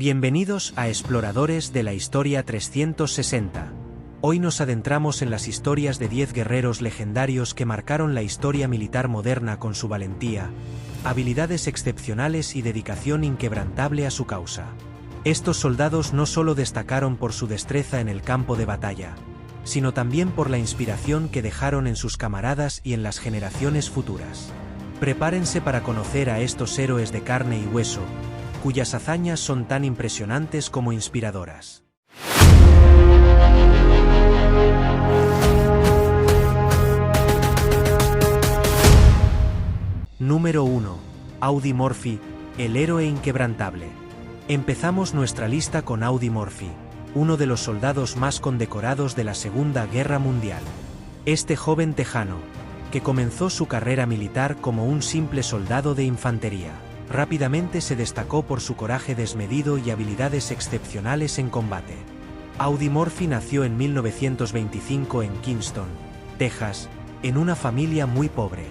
Bienvenidos a Exploradores de la Historia 360. Hoy nos adentramos en las historias de 10 guerreros legendarios que marcaron la historia militar moderna con su valentía, habilidades excepcionales y dedicación inquebrantable a su causa. Estos soldados no solo destacaron por su destreza en el campo de batalla, sino también por la inspiración que dejaron en sus camaradas y en las generaciones futuras. Prepárense para conocer a estos héroes de carne y hueso, cuyas hazañas son tan impresionantes como inspiradoras. Número 1. Audie Murphy, el héroe inquebrantable. Empezamos nuestra lista con Audie Murphy, uno de los soldados más condecorados de la Segunda Guerra Mundial. Este joven tejano, que comenzó su carrera militar como un simple soldado de infantería, rápidamente se destacó por su coraje desmedido y habilidades excepcionales en combate. Audie Murphy nació en 1925 en Kingston, Texas, en una familia muy pobre.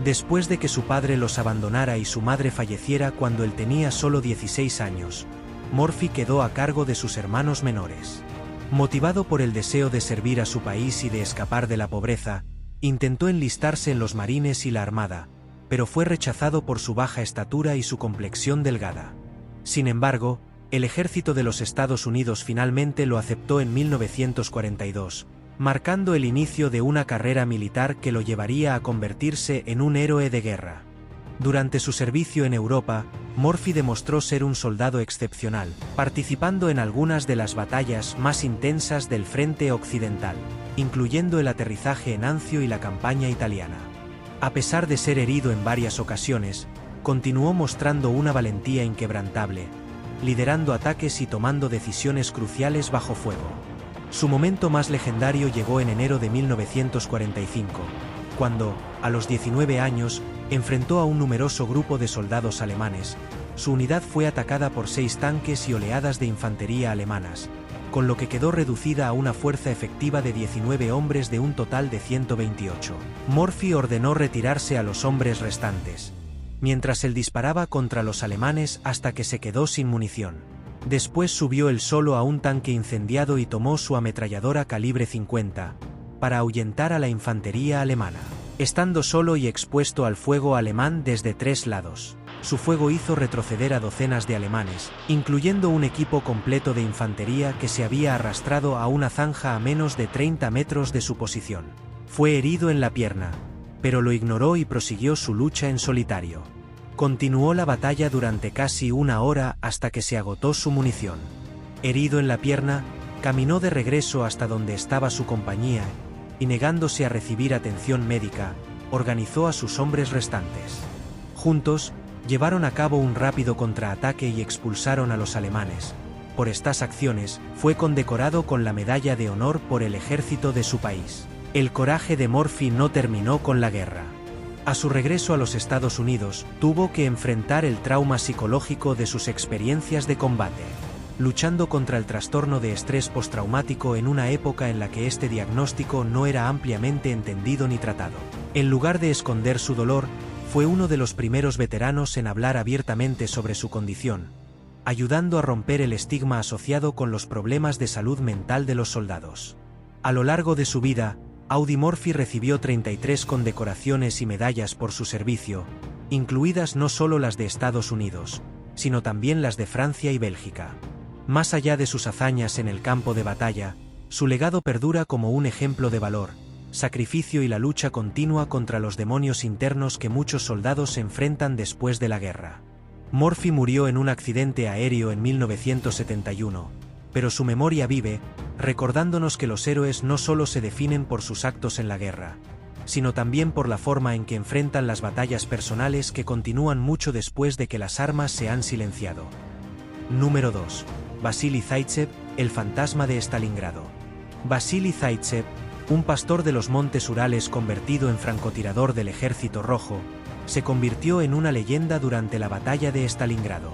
Después de que su padre los abandonara y su madre falleciera cuando él tenía solo 16 años, Murphy quedó a cargo de sus hermanos menores. Motivado por el deseo de servir a su país y de escapar de la pobreza, intentó enlistarse en los marines y la armada, pero fue rechazado por su baja estatura y su complexión delgada. Sin embargo, el ejército de los Estados Unidos finalmente lo aceptó en 1942, marcando el inicio de una carrera militar que lo llevaría a convertirse en un héroe de guerra. Durante su servicio en Europa, Murphy demostró ser un soldado excepcional, participando en algunas de las batallas más intensas del frente occidental, incluyendo el aterrizaje en Anzio y la campaña italiana. A pesar de ser herido en varias ocasiones, continuó mostrando una valentía inquebrantable, liderando ataques y tomando decisiones cruciales bajo fuego. Su momento más legendario llegó en enero de 1945, cuando, a los 19 años, enfrentó a un numeroso grupo de soldados alemanes. Su unidad fue atacada por 6 tanques y oleadas de infantería alemanas, con lo que quedó reducida a una fuerza efectiva de 19 hombres de un total de 128. Murphy ordenó retirarse a los hombres restantes, mientras él disparaba contra los alemanes hasta que se quedó sin munición. Después subió él solo a un tanque incendiado y tomó su ametralladora calibre 50, para ahuyentar a la infantería alemana. Estando solo y expuesto al fuego alemán desde 3 lados, su fuego hizo retroceder a docenas de alemanes, incluyendo un equipo completo de infantería que se había arrastrado a una zanja a menos de 30 metros de su posición. Fue herido en la pierna, pero lo ignoró y prosiguió su lucha en solitario. Continuó la batalla durante casi una hora hasta que se agotó su munición. Herido en la pierna, caminó de regreso hasta donde estaba su compañía, y negándose a recibir atención médica, organizó a sus hombres restantes. Juntos, llevaron a cabo un rápido contraataque y expulsaron a los alemanes. Por estas acciones, fue condecorado con la Medalla de Honor por el ejército de su país. El coraje de Murphy no terminó con la guerra. A su regreso a los Estados Unidos, tuvo que enfrentar el trauma psicológico de sus experiencias de combate, luchando contra el trastorno de estrés postraumático en una época en la que este diagnóstico no era ampliamente entendido ni tratado. En lugar de esconder su dolor, fue uno de los primeros veteranos en hablar abiertamente sobre su condición, ayudando a romper el estigma asociado con los problemas de salud mental de los soldados. A lo largo de su vida, Audie Murphy recibió 33 condecoraciones y medallas por su servicio, incluidas no solo las de Estados Unidos, sino también las de Francia y Bélgica. Más allá de sus hazañas en el campo de batalla, su legado perdura como un ejemplo de valor, sacrificio y la lucha continua contra los demonios internos que muchos soldados enfrentan después de la guerra. Murphy murió en un accidente aéreo en 1971, pero su memoria vive, recordándonos que los héroes no solo se definen por sus actos en la guerra, sino también por la forma en que enfrentan las batallas personales que continúan mucho después de que las armas se han silenciado. Número 2. Vasily Zaitsev, el fantasma de Stalingrado. Vasily Zaitsev, un pastor de los montes Urales convertido en francotirador del Ejército Rojo, se convirtió en una leyenda durante la batalla de Stalingrado.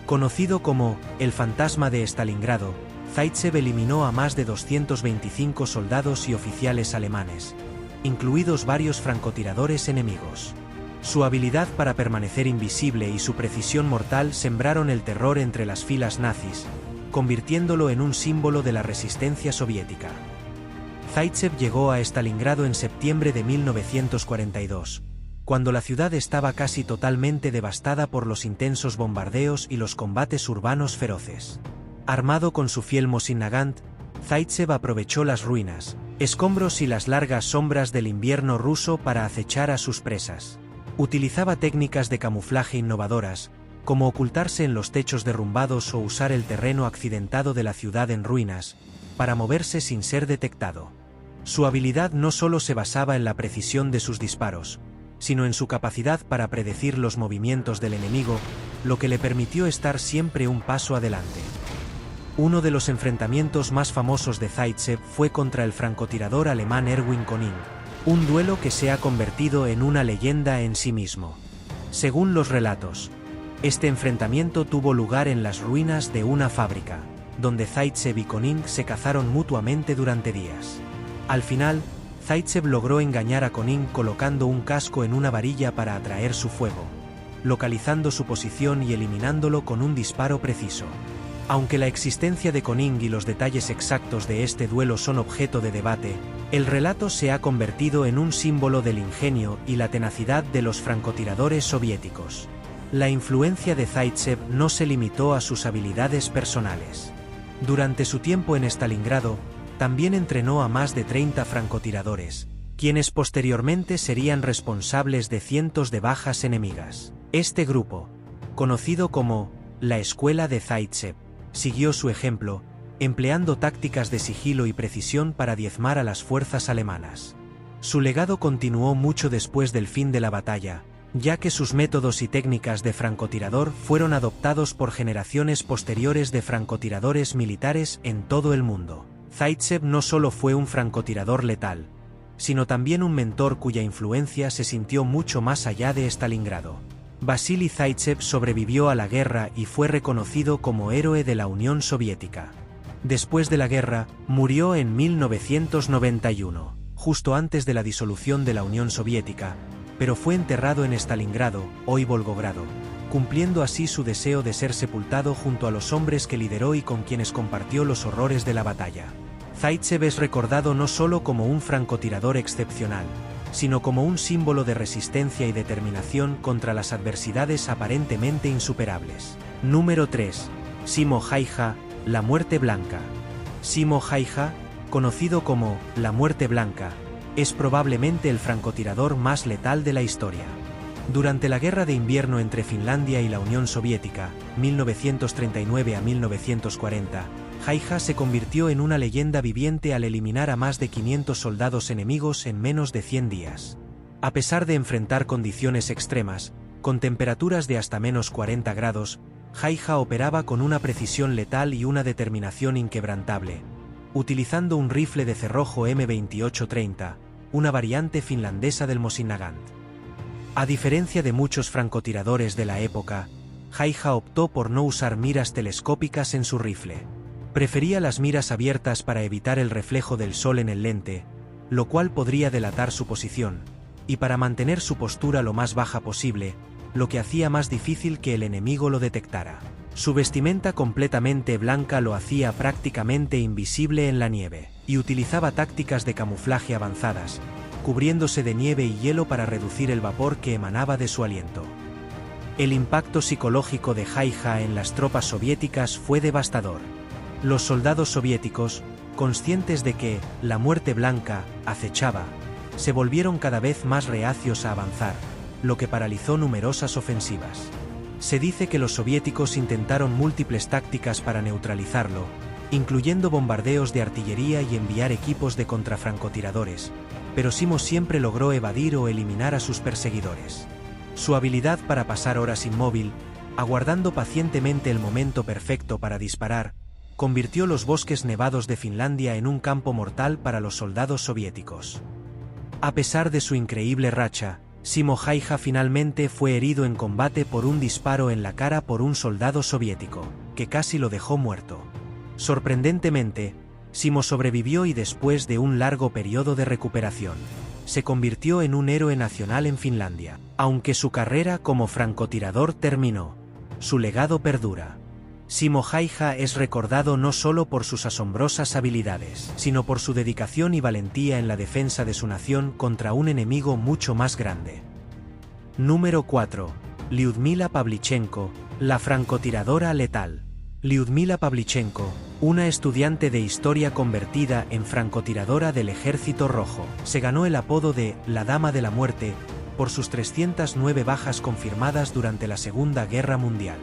Conocido como el fantasma de Stalingrado, Zaitsev eliminó a más de 225 soldados y oficiales alemanes, incluidos varios francotiradores enemigos. Su habilidad para permanecer invisible y su precisión mortal sembraron el terror entre las filas nazis, convirtiéndolo en un símbolo de la resistencia soviética. Zaitsev llegó a Stalingrado en septiembre de 1942, cuando la ciudad estaba casi totalmente devastada por los intensos bombardeos y los combates urbanos feroces. Armado con su fiel Mosin Nagant, Zaitsev aprovechó las ruinas, escombros y las largas sombras del invierno ruso para acechar a sus presas. Utilizaba técnicas de camuflaje innovadoras, como ocultarse en los techos derrumbados o usar el terreno accidentado de la ciudad en ruinas, para moverse sin ser detectado. Su habilidad no solo se basaba en la precisión de sus disparos, sino en su capacidad para predecir los movimientos del enemigo, lo que le permitió estar siempre un paso adelante. Uno de los enfrentamientos más famosos de Zaitsev fue contra el francotirador alemán Erwin Koning, un duelo que se ha convertido en una leyenda en sí mismo. Según los relatos, este enfrentamiento tuvo lugar en las ruinas de una fábrica, donde Zaitsev y Koning se cazaron mutuamente durante días. Al final, Zaitsev logró engañar a Koning colocando un casco en una varilla para atraer su fuego, localizando su posición y eliminándolo con un disparo preciso. Aunque la existencia de Koning y los detalles exactos de este duelo son objeto de debate, el relato se ha convertido en un símbolo del ingenio y la tenacidad de los francotiradores soviéticos. La influencia de Zaitsev no se limitó a sus habilidades personales. Durante su tiempo en Stalingrado, también entrenó a más de 30 francotiradores, quienes posteriormente serían responsables de cientos de bajas enemigas. Este grupo, conocido como la Escuela de Zaitsev, siguió su ejemplo, empleando tácticas de sigilo y precisión para diezmar a las fuerzas alemanas. Su legado continuó mucho después del fin de la batalla, ya que sus métodos y técnicas de francotirador fueron adoptados por generaciones posteriores de francotiradores militares en todo el mundo. Zaitsev no solo fue un francotirador letal, sino también un mentor cuya influencia se sintió mucho más allá de Stalingrado. Vasily Zaitsev sobrevivió a la guerra y fue reconocido como héroe de la Unión Soviética. Después de la guerra, murió en 1991, justo antes de la disolución de la Unión Soviética, pero fue enterrado en Stalingrado, hoy Volgogrado, cumpliendo así su deseo de ser sepultado junto a los hombres que lideró y con quienes compartió los horrores de la batalla. Zaitsev es recordado no solo como un francotirador excepcional, sino como un símbolo de resistencia y determinación contra las adversidades aparentemente insuperables. Número 3. Simo Haija, la muerte blanca. Simo Haija, conocido como la muerte blanca, es probablemente el francotirador más letal de la historia. Durante la Guerra de Invierno entre Finlandia y la Unión Soviética, 1939 a 1940, Haija se convirtió en una leyenda viviente al eliminar a más de 500 soldados enemigos en menos de 100 días. A pesar de enfrentar condiciones extremas, con temperaturas de hasta menos 40 grados, Haija operaba con una precisión letal y una determinación inquebrantable, utilizando un rifle de cerrojo M2830, una variante finlandesa del Mosin Nagant. A diferencia de muchos francotiradores de la época, Haija optó por no usar miras telescópicas en su rifle. Prefería las miras abiertas para evitar el reflejo del sol en el lente, lo cual podría delatar su posición, y para mantener su postura lo más baja posible, lo que hacía más difícil que el enemigo lo detectara. Su vestimenta completamente blanca lo hacía prácticamente invisible en la nieve, y utilizaba tácticas de camuflaje avanzadas, cubriéndose de nieve y hielo para reducir el vapor que emanaba de su aliento. El impacto psicológico de Haija en las tropas soviéticas fue devastador. Los soldados soviéticos, conscientes de que la muerte blanca acechaba, se volvieron cada vez más reacios a avanzar, lo que paralizó numerosas ofensivas. Se dice que los soviéticos intentaron múltiples tácticas para neutralizarlo, incluyendo bombardeos de artillería y enviar equipos de contrafrancotiradores, pero Simo siempre logró evadir o eliminar a sus perseguidores. Su habilidad para pasar horas inmóvil, aguardando pacientemente el momento perfecto para disparar, convirtió los bosques nevados de Finlandia en un campo mortal para los soldados soviéticos. A pesar de su increíble racha, Simo Haija finalmente fue herido en combate por un disparo en la cara por un soldado soviético, que casi lo dejó muerto. Sorprendentemente, Simo sobrevivió y después de un largo periodo de recuperación, se convirtió en un héroe nacional en Finlandia. Aunque su carrera como francotirador terminó, su legado perdura. Simo Häyhä es recordado no solo por sus asombrosas habilidades, sino por su dedicación y valentía en la defensa de su nación contra un enemigo mucho más grande. Número 4. Lyudmila Pavlichenko, la francotiradora letal. Lyudmila Pavlichenko, una estudiante de historia convertida en francotiradora del Ejército Rojo, se ganó el apodo de «La Dama de la Muerte» por sus 309 bajas confirmadas durante la Segunda Guerra Mundial.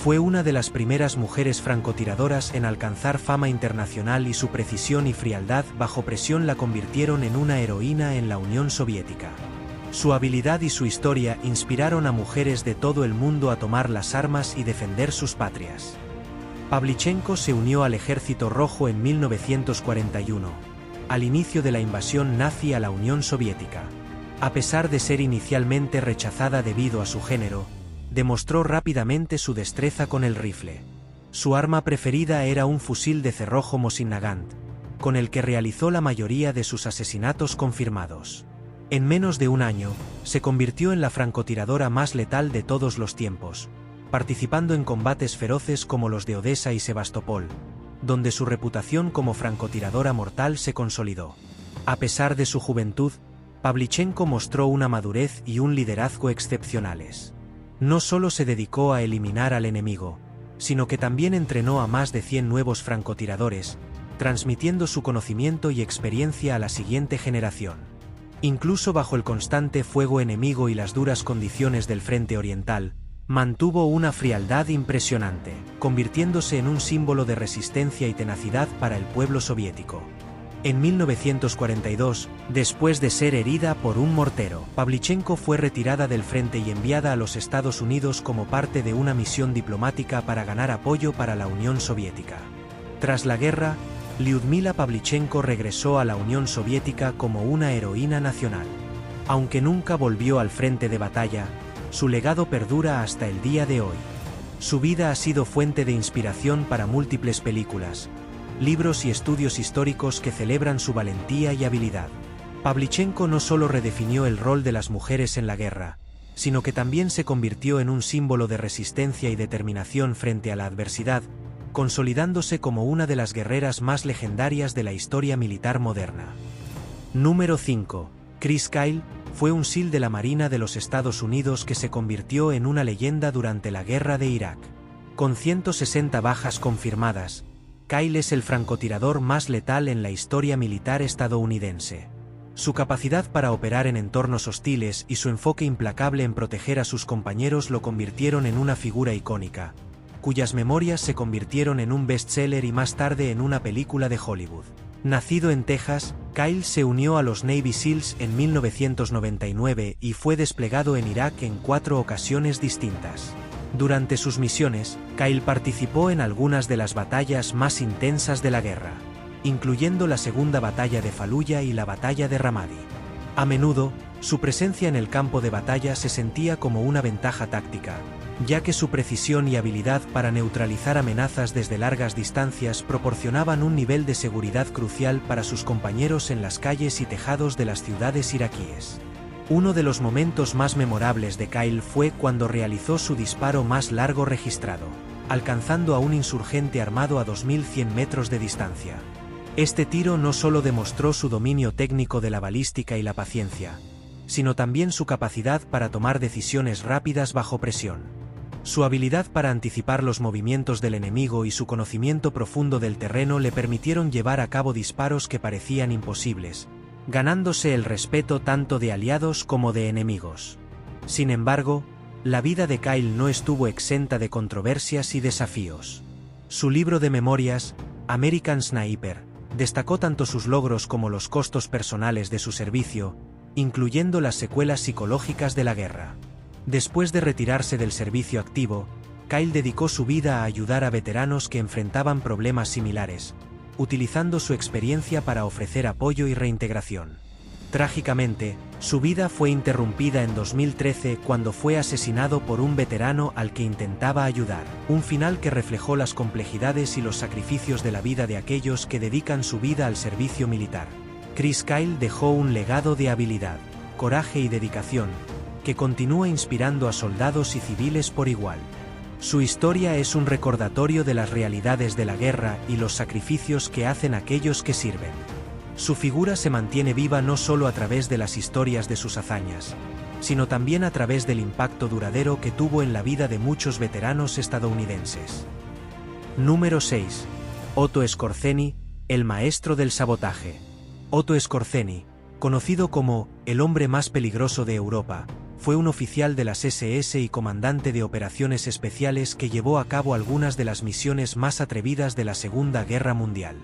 Fue una de las primeras mujeres francotiradoras en alcanzar fama internacional y su precisión y frialdad bajo presión la convirtieron en una heroína en la Unión Soviética. Su habilidad y su historia inspiraron a mujeres de todo el mundo a tomar las armas y defender sus patrias. Pavlichenko se unió al Ejército Rojo en 1941, al inicio de la invasión nazi a la Unión Soviética. A pesar de ser inicialmente rechazada debido a su género, demostró rápidamente su destreza con el rifle. Su arma preferida era un fusil de cerrojo Mosin Nagant, con el que realizó la mayoría de sus asesinatos confirmados. En menos de un año, se convirtió en la francotiradora más letal de todos los tiempos, participando en combates feroces como los de Odessa y Sebastopol, donde su reputación como francotiradora mortal se consolidó. A pesar de su juventud, Pavlichenko mostró una madurez y un liderazgo excepcionales. No solo se dedicó a eliminar al enemigo, sino que también entrenó a más de 100 nuevos francotiradores, transmitiendo su conocimiento y experiencia a la siguiente generación. Incluso bajo el constante fuego enemigo y las duras condiciones del frente oriental, mantuvo una frialdad impresionante, convirtiéndose en un símbolo de resistencia y tenacidad para el pueblo soviético. En 1942, después de ser herida por un mortero, Pavlichenko fue retirada del frente y enviada a los Estados Unidos como parte de una misión diplomática para ganar apoyo para la Unión Soviética. Tras la guerra, Lyudmila Pavlichenko regresó a la Unión Soviética como una heroína nacional. Aunque nunca volvió al frente de batalla, su legado perdura hasta el día de hoy. Su vida ha sido fuente de inspiración para múltiples películas, libros y estudios históricos que celebran su valentía y habilidad. Pavlichenko no solo redefinió el rol de las mujeres en la guerra, sino que también se convirtió en un símbolo de resistencia y determinación frente a la adversidad, consolidándose como una de las guerreras más legendarias de la historia militar moderna. Número 5. Chris Kyle fue un SEAL de la Marina de los Estados Unidos que se convirtió en una leyenda durante la guerra de Irak. Con 160 bajas confirmadas, Kyle es el francotirador más letal en la historia militar estadounidense. Su capacidad para operar en entornos hostiles y su enfoque implacable en proteger a sus compañeros lo convirtieron en una figura icónica, cuyas memorias se convirtieron en un bestseller y más tarde en una película de Hollywood. Nacido en Texas, Kyle se unió a los Navy SEALs en 1999 y fue desplegado en Irak en 4 ocasiones distintas. Durante sus misiones, Kyle participó en algunas de las batallas más intensas de la guerra, incluyendo la Segunda Batalla de Faluya y la Batalla de Ramadi. A menudo, su presencia en el campo de batalla se sentía como una ventaja táctica, ya que su precisión y habilidad para neutralizar amenazas desde largas distancias proporcionaban un nivel de seguridad crucial para sus compañeros en las calles y tejados de las ciudades iraquíes. Uno de los momentos más memorables de Kyle fue cuando realizó su disparo más largo registrado, alcanzando a un insurgente armado a 2100 metros de distancia. Este tiro no solo demostró su dominio técnico de la balística y la paciencia, sino también su capacidad para tomar decisiones rápidas bajo presión. Su habilidad para anticipar los movimientos del enemigo y su conocimiento profundo del terreno le permitieron llevar a cabo disparos que parecían imposibles, ganándose el respeto tanto de aliados como de enemigos. Sin embargo, la vida de Kyle no estuvo exenta de controversias y desafíos. Su libro de memorias, American Sniper, destacó tanto sus logros como los costos personales de su servicio, incluyendo las secuelas psicológicas de la guerra. Después de retirarse del servicio activo, Kyle dedicó su vida a ayudar a veteranos que enfrentaban problemas similares, utilizando su experiencia para ofrecer apoyo y reintegración. Trágicamente, su vida fue interrumpida en 2013 cuando fue asesinado por un veterano al que intentaba ayudar, un final que reflejó las complejidades y los sacrificios de la vida de aquellos que dedican su vida al servicio militar. Chris Kyle dejó un legado de habilidad, coraje y dedicación, que continúa inspirando a soldados y civiles por igual. Su historia es un recordatorio de las realidades de la guerra y los sacrificios que hacen aquellos que sirven. Su figura se mantiene viva no solo a través de las historias de sus hazañas, sino también a través del impacto duradero que tuvo en la vida de muchos veteranos estadounidenses. Número 6. Otto Skorzeny, el maestro del sabotaje. Otto Skorzeny, conocido como el hombre más peligroso de Europa, fue un oficial de las SS y comandante de operaciones especiales que llevó a cabo algunas de las misiones más atrevidas de la Segunda Guerra Mundial.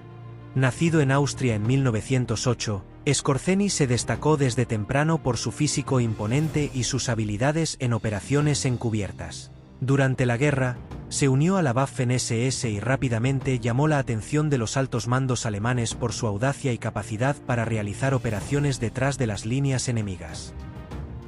Nacido en Austria en 1908, Skorzeny se destacó desde temprano por su físico imponente y sus habilidades en operaciones encubiertas. Durante la guerra, se unió a la Waffen-SS y rápidamente llamó la atención de los altos mandos alemanes por su audacia y capacidad para realizar operaciones detrás de las líneas enemigas.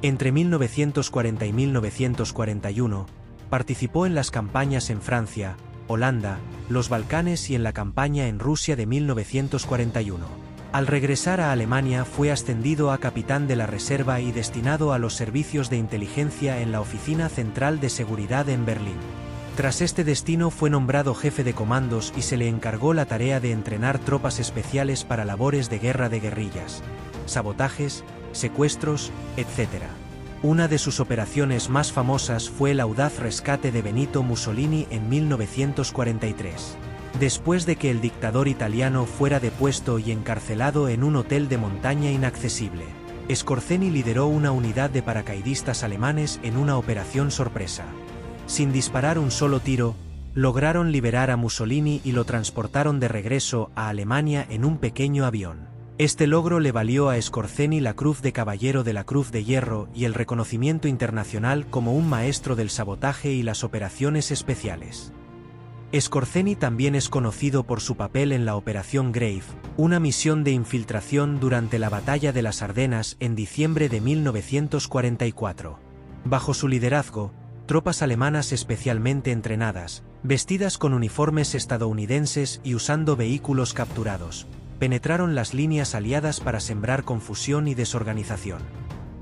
Entre 1940 y 1941, participó en las campañas en Francia, Holanda, los Balcanes y en la campaña en Rusia de 1941. Al regresar a Alemania fue ascendido a capitán de la reserva y destinado a los servicios de inteligencia en la Oficina Central de Seguridad en Berlín. Tras este destino fue nombrado jefe de comandos y se le encargó la tarea de entrenar tropas especiales para labores de guerra de guerrillas, sabotajes, secuestros, etc. Una de sus operaciones más famosas fue el audaz rescate de Benito Mussolini en 1943. Después de que el dictador italiano fuera depuesto y encarcelado en un hotel de montaña inaccesible, Skorzeny lideró una unidad de paracaidistas alemanes en una operación sorpresa. Sin disparar un solo tiro, lograron liberar a Mussolini y lo transportaron de regreso a Alemania en un pequeño avión. Este logro le valió a Skorzeny la Cruz de Caballero de la Cruz de Hierro y el reconocimiento internacional como un maestro del sabotaje y las operaciones especiales. Skorzeny también es conocido por su papel en la Operación Grave, una misión de infiltración durante la Batalla de las Ardenas en diciembre de 1944. Bajo su liderazgo, tropas alemanas especialmente entrenadas, vestidas con uniformes estadounidenses y usando vehículos capturados, penetraron las líneas aliadas para sembrar confusión y desorganización.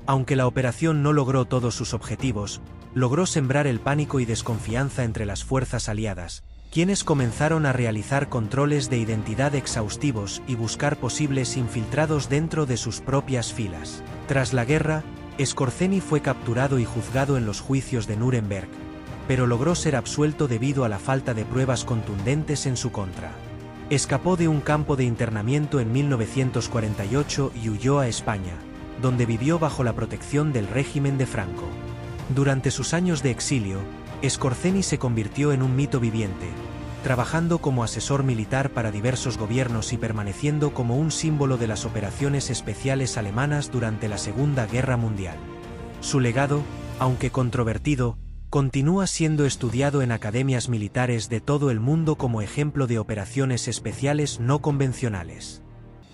Aunque la operación no logró todos sus objetivos, logró sembrar el pánico y desconfianza entre las fuerzas aliadas, quienes comenzaron a realizar controles de identidad exhaustivos y buscar posibles infiltrados dentro de sus propias filas. Tras la guerra, Skorzeny fue capturado y juzgado en los juicios de Nuremberg, pero logró ser absuelto debido a la falta de pruebas contundentes en su contra. Escapó de un campo de internamiento en 1948 y huyó a España, donde vivió bajo la protección del régimen de Franco. Durante sus años de exilio, Skorzeny se convirtió en un mito viviente, trabajando como asesor militar para diversos gobiernos y permaneciendo como un símbolo de las operaciones especiales alemanas durante la Segunda Guerra Mundial. Su legado, aunque controvertido, continúa siendo estudiado en academias militares de todo el mundo como ejemplo de operaciones especiales no convencionales.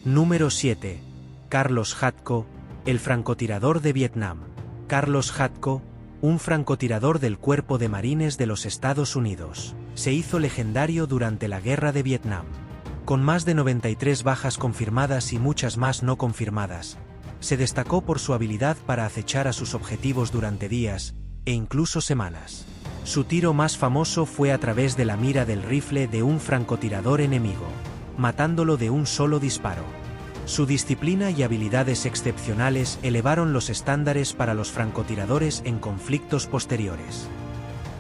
Número 7. Carlos Hatko, el francotirador de Vietnam. Carlos Hatko, un francotirador del Cuerpo de Marines de los Estados Unidos, se hizo legendario durante la Guerra de Vietnam. Con más de 93 bajas confirmadas y muchas más no confirmadas, se destacó por su habilidad para acechar a sus objetivos durante días, e incluso semanas. Su tiro más famoso fue a través de la mira del rifle de un francotirador enemigo, matándolo de un solo disparo. Su disciplina y habilidades excepcionales elevaron los estándares para los francotiradores en conflictos posteriores.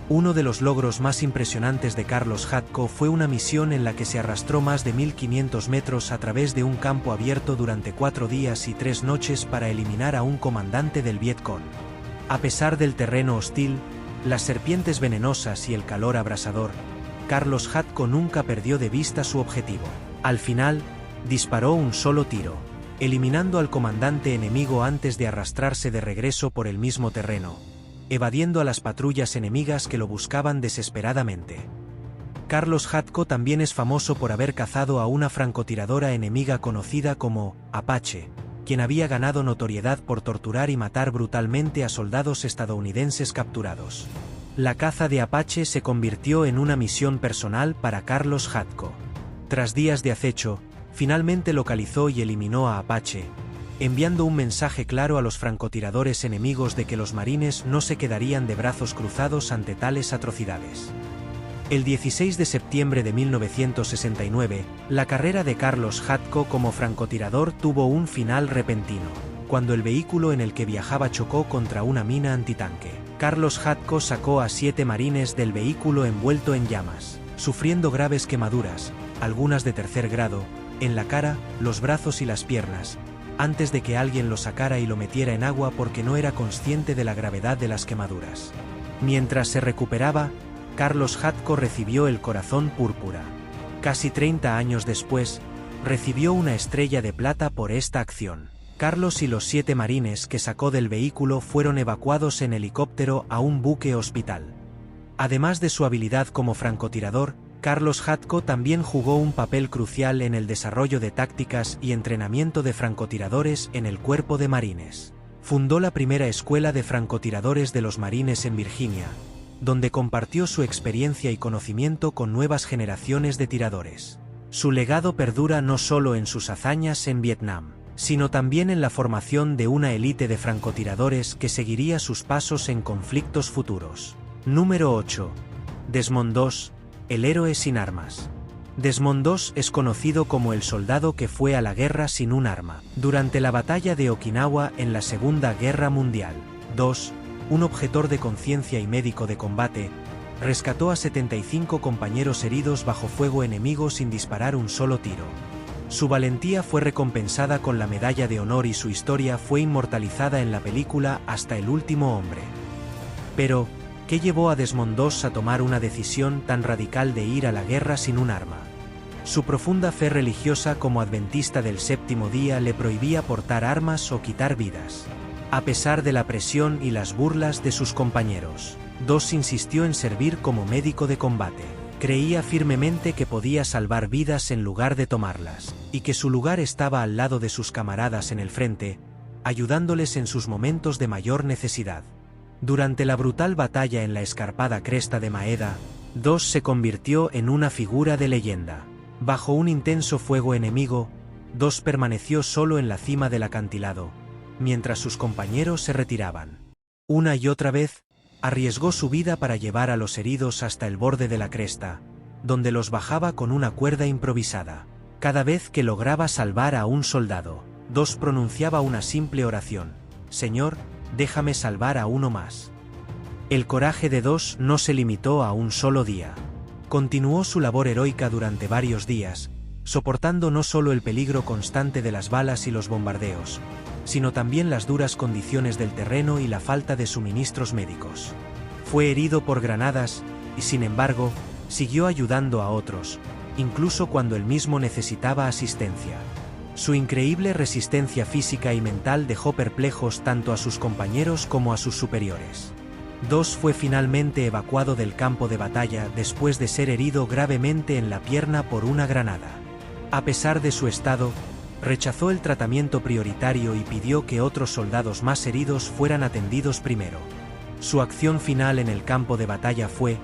Uno de los logros más impresionantes de Carlos Hatko fue una misión en la que se arrastró más de 1500 metros a través de un campo abierto durante 4 días y 3 noches para eliminar a un comandante del Vietcong. A pesar del terreno hostil, las serpientes venenosas y el calor abrasador, Carlos Hatko nunca perdió de vista su objetivo. Al final, disparó un solo tiro, eliminando al comandante enemigo antes de arrastrarse de regreso por el mismo terreno, evadiendo a las patrullas enemigas que lo buscaban desesperadamente. Carlos Hatko también es famoso por haber cazado a una francotiradora enemiga conocida como Apache, quien había ganado notoriedad por torturar y matar brutalmente a soldados estadounidenses capturados. La caza de Apache se convirtió en una misión personal para Carlos Hatko. Tras días de acecho, finalmente localizó y eliminó a Apache, enviando un mensaje claro a los francotiradores enemigos de que los marines no se quedarían de brazos cruzados ante tales atrocidades. El 16 de septiembre de 1969, la carrera de Carlos Hatko como francotirador tuvo un final repentino, cuando el vehículo en el que viajaba chocó contra una mina antitanque. Carlos Hatko sacó a 7 marines del vehículo envuelto en llamas, sufriendo graves quemaduras, algunas de tercer grado, en la cara, los brazos y las piernas, antes de que alguien lo sacara y lo metiera en agua porque no era consciente de la gravedad de las quemaduras. Mientras se recuperaba, Carlos Hatko recibió el Corazón Púrpura. Casi 30 años después, recibió una estrella de plata por esta acción. Carlos y los 7 marines que sacó del vehículo fueron evacuados en helicóptero a un buque hospital. Además de su habilidad como francotirador, Carlos Hatko también jugó un papel crucial en el desarrollo de tácticas y entrenamiento de francotiradores en el Cuerpo de Marines. Fundó la primera escuela de francotiradores de los marines en Virginia, donde compartió su experiencia y conocimiento con nuevas generaciones de tiradores. Su legado perdura no solo en sus hazañas en Vietnam, sino también en la formación de una élite de francotiradores que seguiría sus pasos en conflictos futuros. Número 8. Desmond II, el héroe sin armas. Desmond II es conocido como el soldado que fue a la guerra sin un arma. Durante la batalla de Okinawa en la Segunda Guerra Mundial, II, un objetor de conciencia y médico de combate, rescató a 75 compañeros heridos bajo fuego enemigo sin disparar un solo tiro. Su valentía fue recompensada con la Medalla de Honor y su historia fue inmortalizada en la película Hasta el último hombre. Pero, ¿qué llevó a Desmond II a tomar una decisión tan radical de ir a la guerra sin un arma? Su profunda fe religiosa como adventista del séptimo día le prohibía portar armas o quitar vidas. A pesar de la presión y las burlas de sus compañeros, II insistió en servir como médico de combate. Creía firmemente que podía salvar vidas en lugar de tomarlas, y que su lugar estaba al lado de sus camaradas en el frente, ayudándoles en sus momentos de mayor necesidad. Durante la brutal batalla en la escarpada cresta de Maeda, II se convirtió en una figura de leyenda. Bajo un intenso fuego enemigo, II permaneció solo en la cima del acantilado, mientras sus compañeros se retiraban. Una y otra vez, arriesgó su vida para llevar a los heridos hasta el borde de la cresta, donde los bajaba con una cuerda improvisada. Cada vez que lograba salvar a un soldado, II pronunciaba una simple oración: «Señor, déjame salvar a uno más». El coraje de II no se limitó a un solo día. Continuó su labor heroica durante varios días, soportando no solo el peligro constante de las balas y los bombardeos, sino también las duras condiciones del terreno y la falta de suministros médicos. Fue herido por granadas, y sin embargo, siguió ayudando a otros, incluso cuando él mismo necesitaba asistencia. Su increíble resistencia física y mental dejó perplejos tanto a sus compañeros como a sus superiores. II fue finalmente evacuado del campo de batalla después de ser herido gravemente en la pierna por una granada. A pesar de su estado, rechazó el tratamiento prioritario y pidió que otros soldados más heridos fueran atendidos primero. Su acción final en el campo de batalla fue,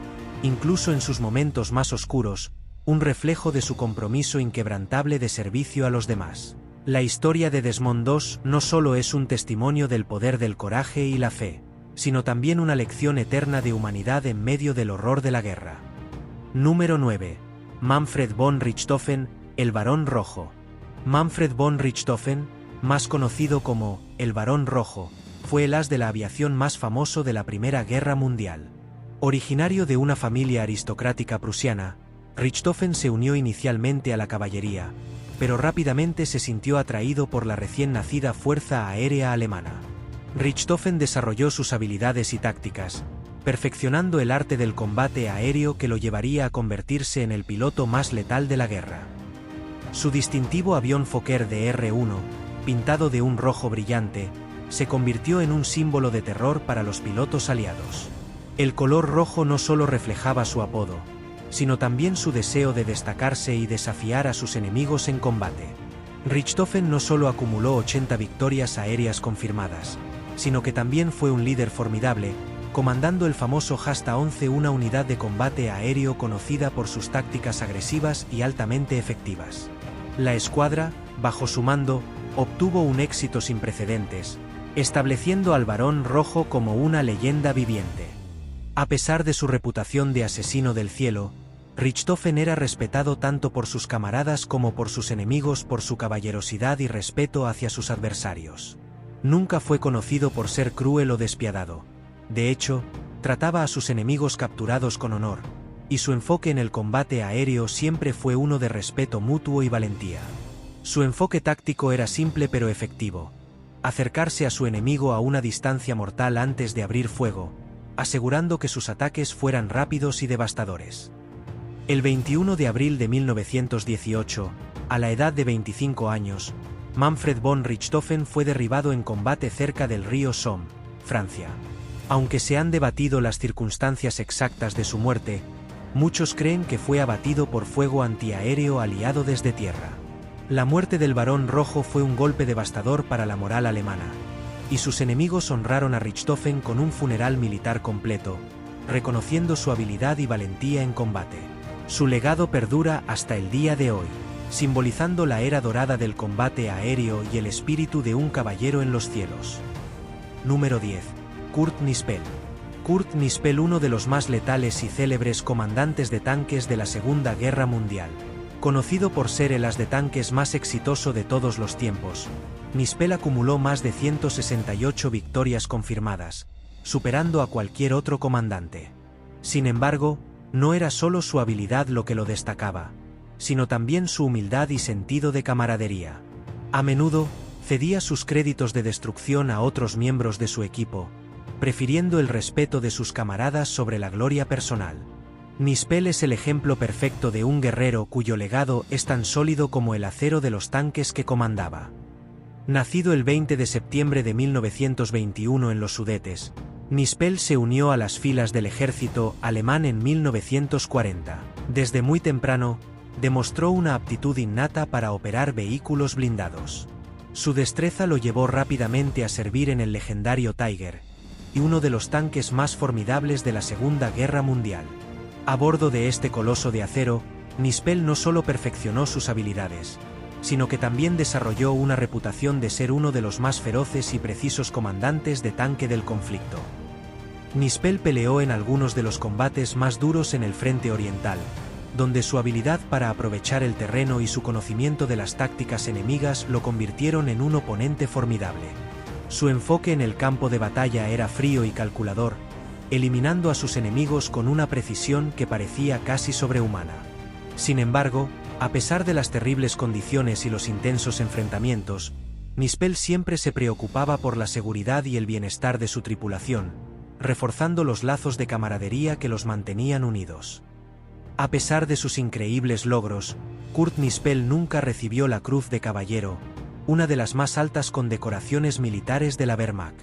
incluso en sus momentos más oscuros, un reflejo de su compromiso inquebrantable de servicio a los demás. La historia de Desmond II no solo es un testimonio del poder del coraje y la fe, sino también una lección eterna de humanidad en medio del horror de la guerra. Número 9. Manfred von Richthofen, el Barón Rojo. Manfred von Richthofen, más conocido como el Barón Rojo, fue el as de la aviación más famoso de la Primera Guerra Mundial. Originario de una familia aristocrática prusiana, Richthofen se unió inicialmente a la caballería, pero rápidamente se sintió atraído por la recién nacida Fuerza Aérea Alemana. Richthofen desarrolló sus habilidades y tácticas, perfeccionando el arte del combate aéreo que lo llevaría a convertirse en el piloto más letal de la guerra. Su distintivo avión Fokker DR-1, pintado de un rojo brillante, se convirtió en un símbolo de terror para los pilotos aliados. El color rojo no solo reflejaba su apodo, sino también su deseo de destacarse y desafiar a sus enemigos en combate. Richthofen no solo acumuló 80 victorias aéreas confirmadas, sino que también fue un líder formidable, comandando el famoso Hasta-11, una unidad de combate aéreo conocida por sus tácticas agresivas y altamente efectivas. La escuadra, bajo su mando, obtuvo un éxito sin precedentes, estableciendo al Barón Rojo como una leyenda viviente. A pesar de su reputación de asesino del cielo, Richthofen era respetado tanto por sus camaradas como por sus enemigos por su caballerosidad y respeto hacia sus adversarios. Nunca fue conocido por ser cruel o despiadado. De hecho, trataba a sus enemigos capturados con honor, y su enfoque en el combate aéreo siempre fue uno de respeto mutuo y valentía. Su enfoque táctico era simple pero efectivo: acercarse a su enemigo a una distancia mortal antes de abrir fuego, asegurando que sus ataques fueran rápidos y devastadores. El 21 de abril de 1918, a la edad de 25 años, Manfred von Richthofen fue derribado en combate cerca del río Somme, Francia. Aunque se han debatido las circunstancias exactas de su muerte, muchos creen que fue abatido por fuego antiaéreo aliado desde tierra. La muerte del Barón Rojo fue un golpe devastador para la moral alemana, y sus enemigos honraron a Richthofen con un funeral militar completo, reconociendo su habilidad y valentía en combate. Su legado perdura hasta el día de hoy, simbolizando la era dorada del combate aéreo y el espíritu de un caballero en los cielos. Número 10. Kurt Nispel. Kurt Nispel, uno de los más letales y célebres comandantes de tanques de la Segunda Guerra Mundial. Conocido por ser el as de tanques más exitoso de todos los tiempos, Nispel acumuló más de 168 victorias confirmadas, superando a cualquier otro comandante. Sin embargo, no era solo su habilidad lo que lo destacaba, sino también su humildad y sentido de camaradería. A menudo, cedía sus créditos de destrucción a otros miembros de su equipo, prefiriendo el respeto de sus camaradas sobre la gloria personal. Nispel es el ejemplo perfecto de un guerrero cuyo legado es tan sólido como el acero de los tanques que comandaba. Nacido el 20 de septiembre de 1921 en los Sudetes, Nispel se unió a las filas del ejército alemán en 1940. Desde muy temprano, demostró una aptitud innata para operar vehículos blindados. Su destreza lo llevó rápidamente a servir en el legendario Tiger, y uno de los tanques más formidables de la Segunda Guerra Mundial. A bordo de este coloso de acero, Nispel no solo perfeccionó sus habilidades, sino que también desarrolló una reputación de ser uno de los más feroces y precisos comandantes de tanque del conflicto. Nispel peleó en algunos de los combates más duros en el frente oriental, donde su habilidad para aprovechar el terreno y su conocimiento de las tácticas enemigas lo convirtieron en un oponente formidable. Su enfoque en el campo de batalla era frío y calculador, eliminando a sus enemigos con una precisión que parecía casi sobrehumana. Sin embargo, a pesar de las terribles condiciones y los intensos enfrentamientos, Nispel siempre se preocupaba por la seguridad y el bienestar de su tripulación, reforzando los lazos de camaradería que los mantenían unidos. A pesar de sus increíbles logros, Kurt Nispel nunca recibió la Cruz de Caballero, una de las más altas condecoraciones militares de la Wehrmacht.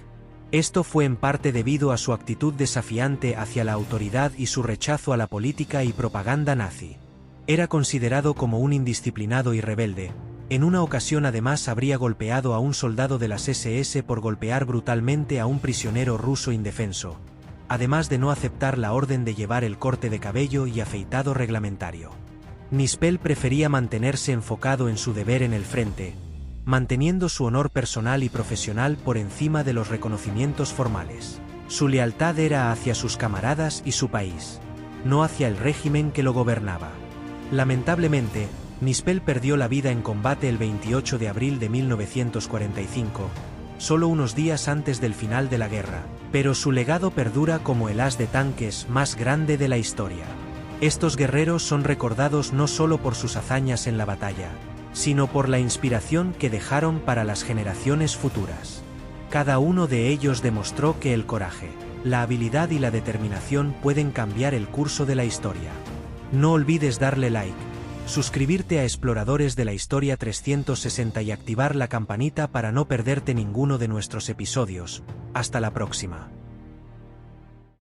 Esto fue en parte debido a su actitud desafiante hacia la autoridad y su rechazo a la política y propaganda nazi. Era considerado como un indisciplinado y rebelde. En una ocasión además habría golpeado a un soldado de las SS por golpear brutalmente a un prisionero ruso indefenso, además de no aceptar la orden de llevar el corte de cabello y afeitado reglamentario. Nispel prefería mantenerse enfocado en su deber en el frente, manteniendo su honor personal y profesional por encima de los reconocimientos formales. Su lealtad era hacia sus camaradas y su país, no hacia el régimen que lo gobernaba. Lamentablemente, Nispel perdió la vida en combate el 28 de abril de 1945, solo unos días antes del final de la guerra, pero su legado perdura como el as de tanques más grande de la historia. Estos guerreros son recordados no solo por sus hazañas en la batalla, sino por la inspiración que dejaron para las generaciones futuras. Cada uno de ellos demostró que el coraje, la habilidad y la determinación pueden cambiar el curso de la historia. No olvides darle like, suscribirte a Exploradores de la Historia 360 y activar la campanita para no perderte ninguno de nuestros episodios. Hasta la próxima.